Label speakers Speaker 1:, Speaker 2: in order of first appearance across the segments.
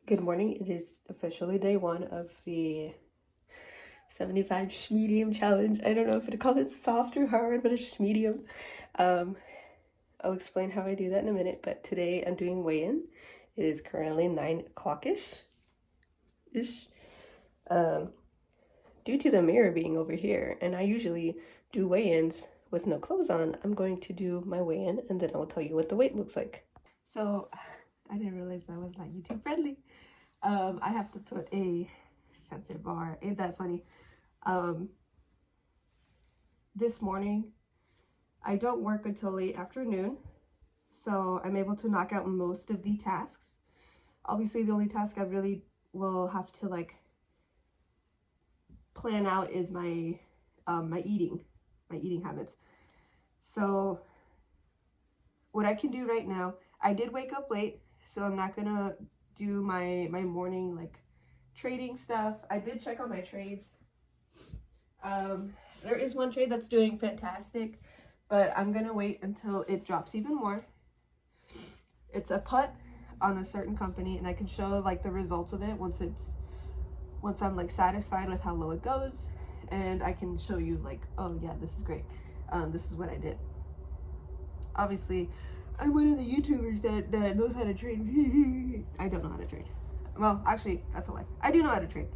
Speaker 1: Good morning. It is officially day one of the 75 scmedium challenge. I don't know if to call it soft or hard, but it's just medium. I'll explain how I do that in a minute, but today I'm doing weigh-in. It is currently 9 o'clock-ish. Due to the mirror being over here, and I usually do weigh-ins with no clothes on, I'm going to do my weigh-in and then I'll tell you what the weight looks like. So, I didn't realize that was not YouTube friendly. I have to put a sensor bar. Ain't that funny? This morning, I don't work until late afternoon, so I'm able to knock out most of the tasks. Obviously, the only task I really will have to plan out is my my eating habits. So what I can do right now, I did wake up late, so I'm not gonna do my morning trading stuff. I did check on my trades. There is one trade that's doing fantastic, but I'm gonna wait until it drops even more. It's a put on a certain company, and I can show the results of it once I'm satisfied with how low it goes, and I can show you oh yeah, this is great. This is what I did. Obviously, I'm one of the YouTubers that knows how to trade. I don't know how to trade. Well, actually, that's a lie. I do know how to trade.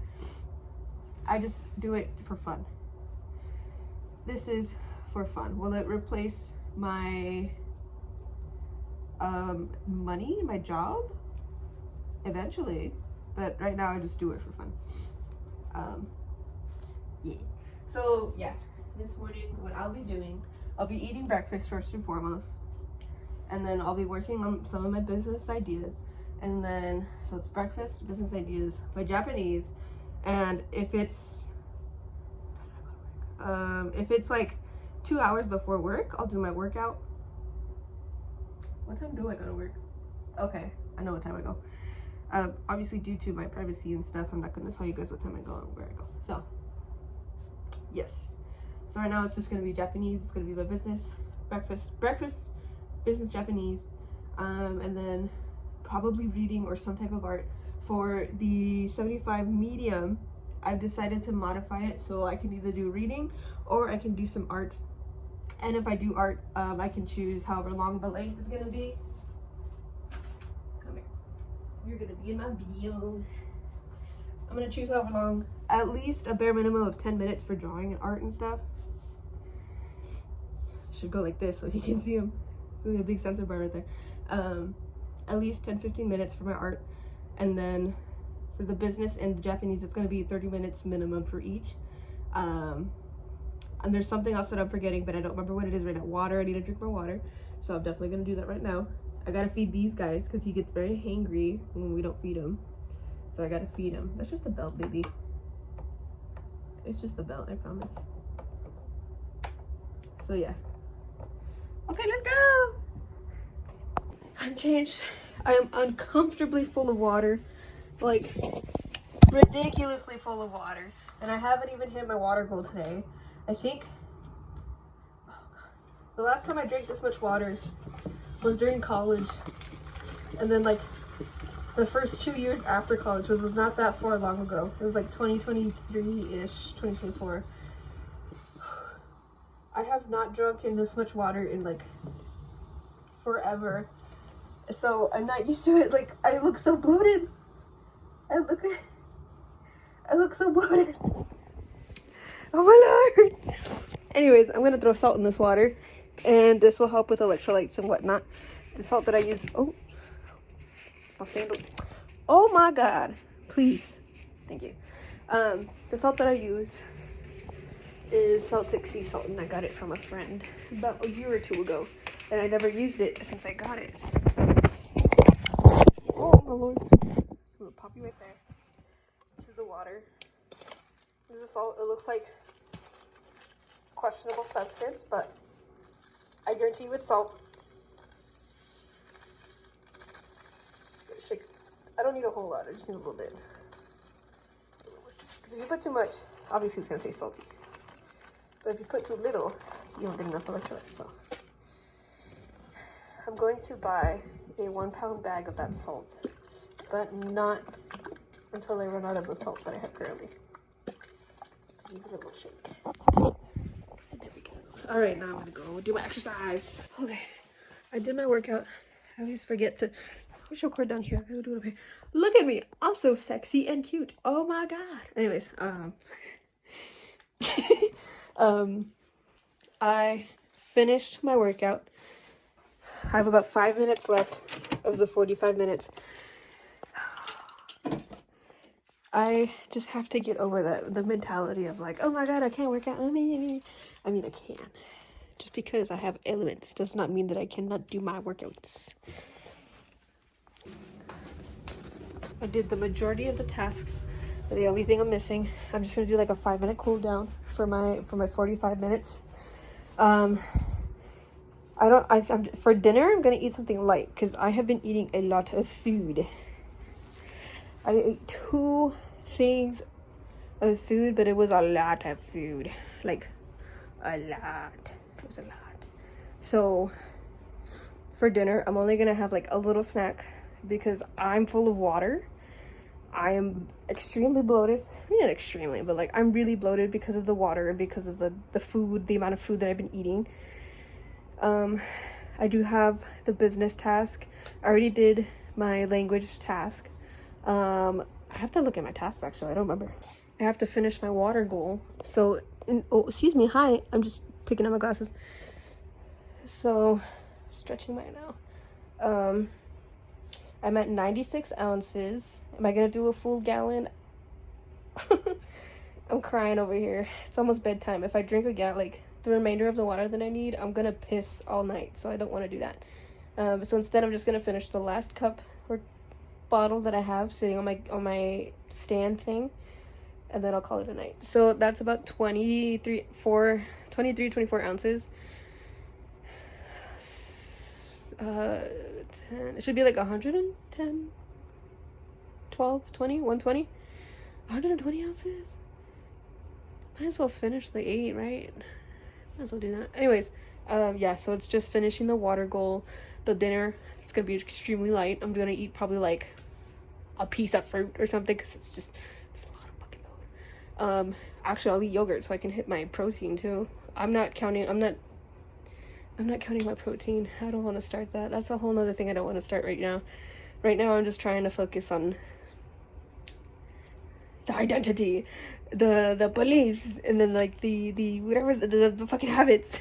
Speaker 1: I just do it for fun. This is for fun. Will it replace my money, my job? Eventually. But right now I just do it for fun. Yeah. So, yeah. This morning, what I'll be doing, I'll be eating breakfast first and foremost. And then I'll be working on some of my business ideas. And then, so it's breakfast, business ideas, my Japanese. And if it's 2 hours before work, I'll do my workout. What time do I go to work? Okay, I know what time I go. Obviously, due to my privacy and stuff, I'm not going to tell you guys what time I go and where I go. So, yes. So right now it's just going to be Japanese. It's going to be my business, breakfast, business Japanese, and then probably reading or some type of art. For the 75 medium, I've decided to modify it so I can either do reading or I can do some art. And if I do art, I can choose however long the length is going to be. Come here. You're going to be in my video. I'm going to choose however long, at least a bare minimum of 10 minutes for drawing and art and stuff. Should go like this so you can see them. It's going to be a big sensor bar right there. At least 10-15 minutes for my art. And then for the business and the Japanese, it's going to be 30 minutes minimum for each. And there's something else that I'm forgetting, but I don't remember what it is right now. Water. I need to drink more water. So I'm definitely going to do that right now. I got to feed these guys because he gets very hangry when we don't feed him. So I got to feed him. That's just a belt, baby. It's just a belt, I promise. So yeah. Okay, let's go. I'm changed. I am uncomfortably full of water. Like, ridiculously full of water. And I haven't even hit my water goal today. I think, oh God, the last time I drank this much water was during college. And then the first 2 years after college, which was not that far long ago. It was 2023-ish, 2024. I have not drunk in this much water in forever. So I'm not used to it. I look so bloated. I look so bloated. Oh my Lord. Anyways, I'm gonna throw salt in this water, and this will help with electrolytes and whatnot. The salt that I use. Oh, my sandal. Oh my God. Please. Thank you. The salt that I use is Celtic sea salt, and I got it from a friend about a year or two ago, and I never used it since I got it. Oh my Lord. I'm gonna pop you right there. This is the water. This is salt. It looks like questionable substance, but I guarantee you it's salt. Shake. I don't need a whole lot. I just need a little bit. Because if you put too much, obviously it's gonna taste salty. But if you put too little, you don't get enough electrolytes. So I'm going to buy a 1 pound bag of that salt, but not until I run out of the salt that I have currently. So give it a little shake. There we go. All right, now I'm gonna go do my exercise. Okay, I did my workout. I always forget to push record down here. I gotta do it up here. Look at me, I'm so sexy and cute. Oh my god. Anyways, I finished my workout. I have about 5 minutes left of the 45 minutes. I just have to get over the mentality of like, oh my god, I can't work out. I mean, I can. Just because I have ailments does not mean that I cannot do my workouts. I did the majority of the tasks. The only thing I'm missing, I'm just gonna do like a 5-minute cool down for my 45 minutes. For dinner, I'm gonna eat something light because I have been eating a lot of food. I ate 2 things of food, but it was a lot of food. Like, a lot. It was a lot. So, for dinner, I'm only gonna have like a little snack because I'm full of water. I am extremely bloated. Not extremely, but like I'm really bloated because of the water and because of the food, the amount of food that I've been eating. I do have the business task. I already did my language task. I have to look at my tasks actually. I don't remember. I have to finish my water goal. So, oh, excuse me. Hi. I'm just picking up my glasses. So, stretching right now. I'm at 96 ounces. Am I gonna do a full gallon? I'm crying over here. It's almost bedtime. If I drink like the remainder of the water that I need, I'm gonna piss all night. So I don't want to do that. So instead, I'm just gonna finish the last cup or bottle that I have sitting on my stand thing, and then I'll call it a night. So that's about 23, 24 ounces. 10, it should be like 110, 12, 20, 120, 120 ounces. Might as well finish the 8, right? Might as well do that. Anyways, yeah, so it's just finishing the water goal. The dinner, it's gonna be extremely light. I'm gonna eat probably like a piece of fruit or something because it's a lot of fucking food. Actually, I'll eat yogurt so I can hit my protein too. I'm not counting my protein. I don't want to start that. That's a whole nother thing I don't want to start right now. Right now, I'm just trying to focus on the identity, the beliefs, and then like the whatever, the fucking habits.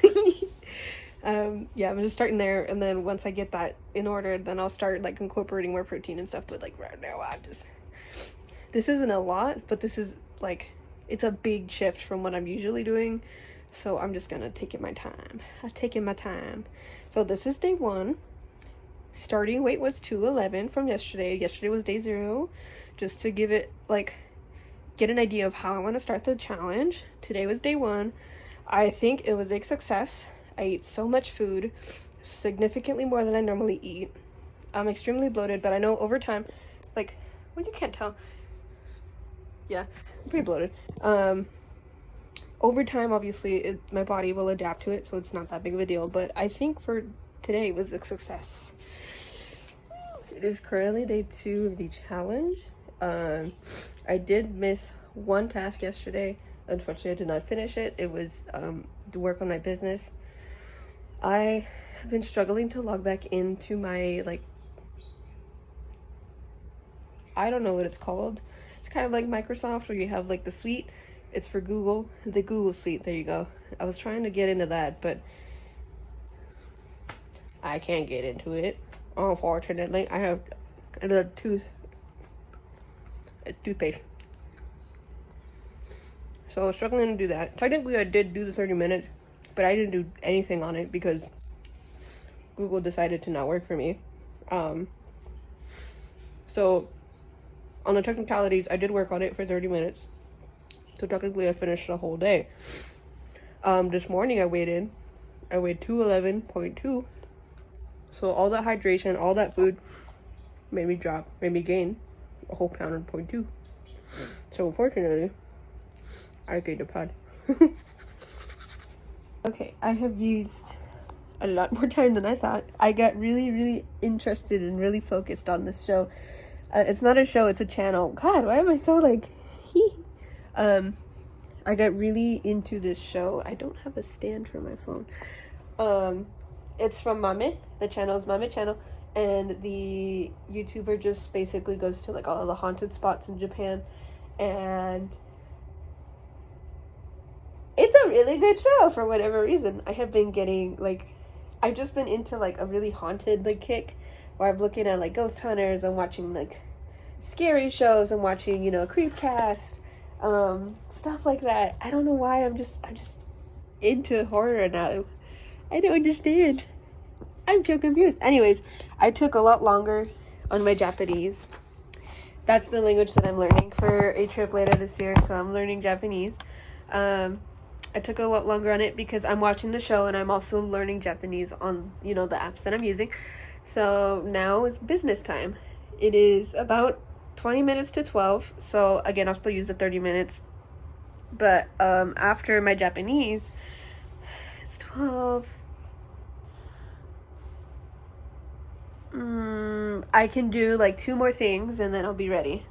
Speaker 1: Yeah, I'm just starting there, and then once I get that in order, then I'll start like incorporating more protein and stuff. But like right now, this isn't a lot, but this is like, it's a big shift from what I'm usually doing. So I'm just gonna take my time. I'm taking my time. So this is day 1. Starting weight was 211 from yesterday. Yesterday was day 0. Just to give it like, get an idea of how I want to start the challenge. Today was day 1. I think it was a success. I ate so much food, significantly more than I normally eat. I'm extremely bloated, but I know over time, like, well, you can't tell. Yeah, I'm pretty bloated. Over time, obviously, my body will adapt to it, so it's not that big of a deal. But I think for today, it was a success. It is currently day 2 of the challenge. I did miss one task yesterday. Unfortunately, I did not finish it. It was to work on my business. I have been struggling to log back into my, like, I don't know what it's called. It's kind of like Microsoft where you have like the suite. It's for Google, the Google suite. There you go. I was trying to get into that, but I can't get into it. Unfortunately, I have a toothpaste. So I was struggling to do that. Technically, I did do the 30 minutes, but I didn't do anything on it because Google decided to not work for me. So on the technicalities, I did work on it for 30 minutes. So technically, I finished the whole day. This morning, I weighed 211.2. So all that hydration, all that food made me gain a whole pound and 0.2. So unfortunately, I gained a pound. Okay, I have used a lot more time than I thought. I got really, really interested and really focused on this show It's not a show, it's a channel. God, why am I so like I got really into this show. I don't have a stand for my phone. It's from Mame. The channel is Mame channel, and the YouTuber just basically goes to like all the haunted spots in Japan, and it's a really good show for whatever reason. I have been getting like, I've just been into like a really haunted like kick, where I'm looking at like ghost hunters and watching like scary shows and watching, you know, Creepcast, stuff like that. I don't know why I'm just into horror now. I don't understand. I'm so confused. Anyways, I took a lot longer on my Japanese. That's the language that I'm learning for a trip later this year, so I'm learning Japanese. I took a lot longer on it because I'm watching the show and I'm also learning Japanese on, you know, the apps that I'm using. So now it's business time. It is about 20 minutes to 12. So again, I'll still use the 30 minutes. But after my Japanese, it's 12. I can do like 2 more things and then I'll be ready.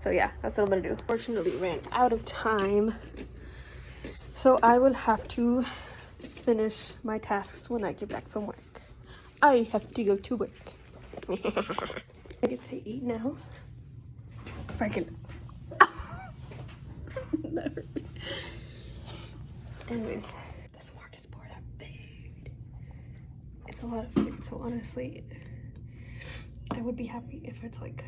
Speaker 1: So yeah, that's what I'm gonna do. Fortunately, ran out of time. So I will have to finish my tasks when I get back from work. I have to go to work. I get to eat now. If I can. Never. Anyways, the smorgasbord I made. It's a lot of food, so honestly, I would be happy if it's like,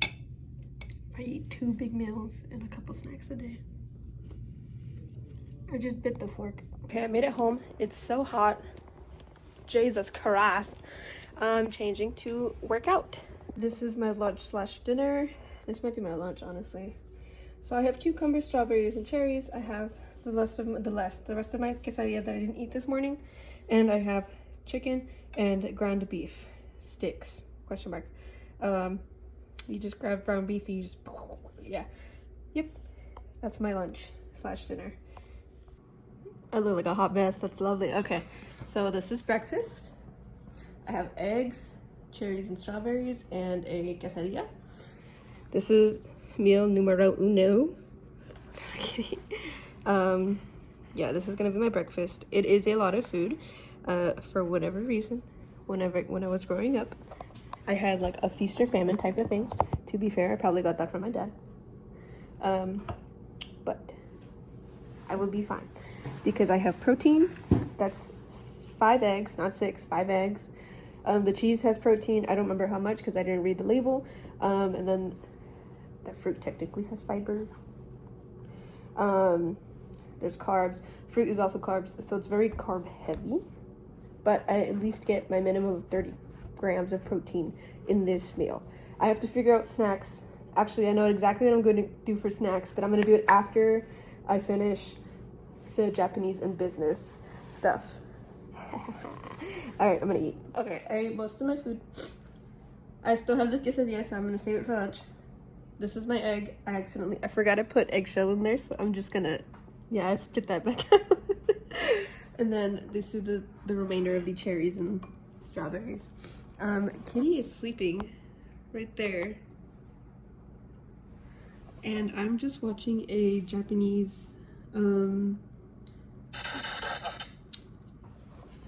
Speaker 1: I eat 2 big meals and a couple snacks a day. I just bit the fork. Okay, I made it home. It's so hot. Jesus Christ. I'm changing to work out. This is my lunch slash dinner. This might be my lunch, honestly. So I have cucumbers, strawberries, and cherries. I have the rest of my quesadilla that I didn't eat this morning, and I have chicken and ground beef sticks. Question mark. You just grab ground beef and you just yep. That's my lunch slash dinner. I look like a hot mess. That's lovely. Okay, so this is breakfast. I have eggs, cherries and strawberries, and a quesadilla. This is meal numero uno. Okay. Yeah, this is gonna be my breakfast. It is a lot of food. For whatever reason, when I was growing up, I had like a feast or famine type of thing. To be fair, I probably got that from my dad. But I will be fine because I have protein. That's 5 eggs, not 6, 5 eggs. The cheese has protein. I don't remember how much because I didn't read the label. And then the fruit technically has fiber. There's carbs. Fruit is also carbs, so it's very carb heavy. But I at least get my minimum of 30 grams of protein in this meal. I have to figure out snacks. Actually, I know exactly what I'm going to do for snacks, but I'm going to do it after I finish the Japanese and business stuff. All right, I'm going to eat. Okay, I ate most of my food. I still have this quesadilla, so I'm going to save it for lunch. This is my egg. I forgot to put eggshell in there, so I'm just going to, I spit that back out. And then this is the remainder of the cherries and strawberries. Kitty is sleeping right there. And I'm just watching a Japanese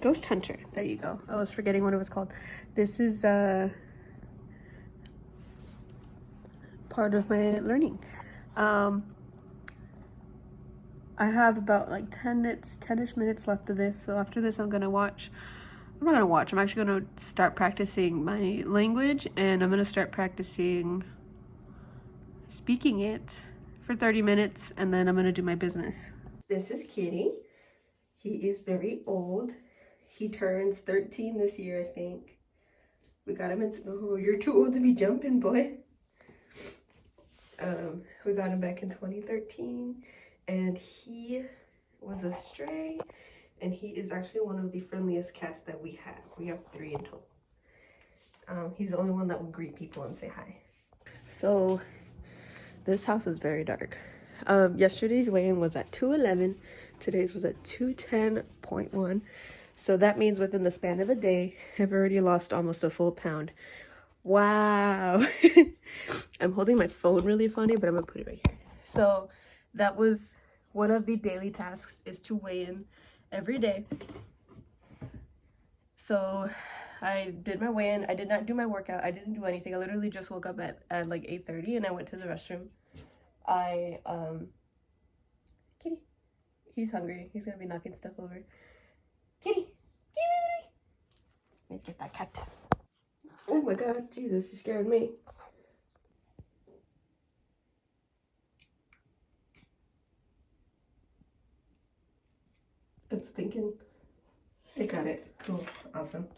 Speaker 1: ghost hunter. There you go. I was forgetting what it was called. This is part of my learning. I have about like 10-ish minutes left of this. So after this, I'm not gonna watch. I'm actually gonna start practicing my language, and I'm gonna start practicing speaking it for 30 minutes, and then I'm gonna do my business. This is Kitty. He is very old. He turns 13 this year, I think. We got him oh, you're too old to be jumping, boy. We got him back in 2013, and he was a stray, and he is actually one of the friendliest cats that we have. We have 3 in total. He's the only one that will greet people and say hi. So this house is very dark. Yesterday's weigh-in was at 211. Today's was at 210.1. So that means within the span of a day, I've already lost almost a full pound. Wow. I'm holding my phone really funny, but I'm gonna put it right here. So that was one of the daily tasks, is to weigh in every day. So I did my weigh-in. I did not do my workout. I didn't do anything. I literally just woke up at like 8:30 and I went to the restroom. Kitty. He's hungry. He's gonna be knocking stuff over. Kitty. Kitty. Let me get that cat. Oh my god, Jesus, you scared me. It's thinking. I got it. Cool. Awesome.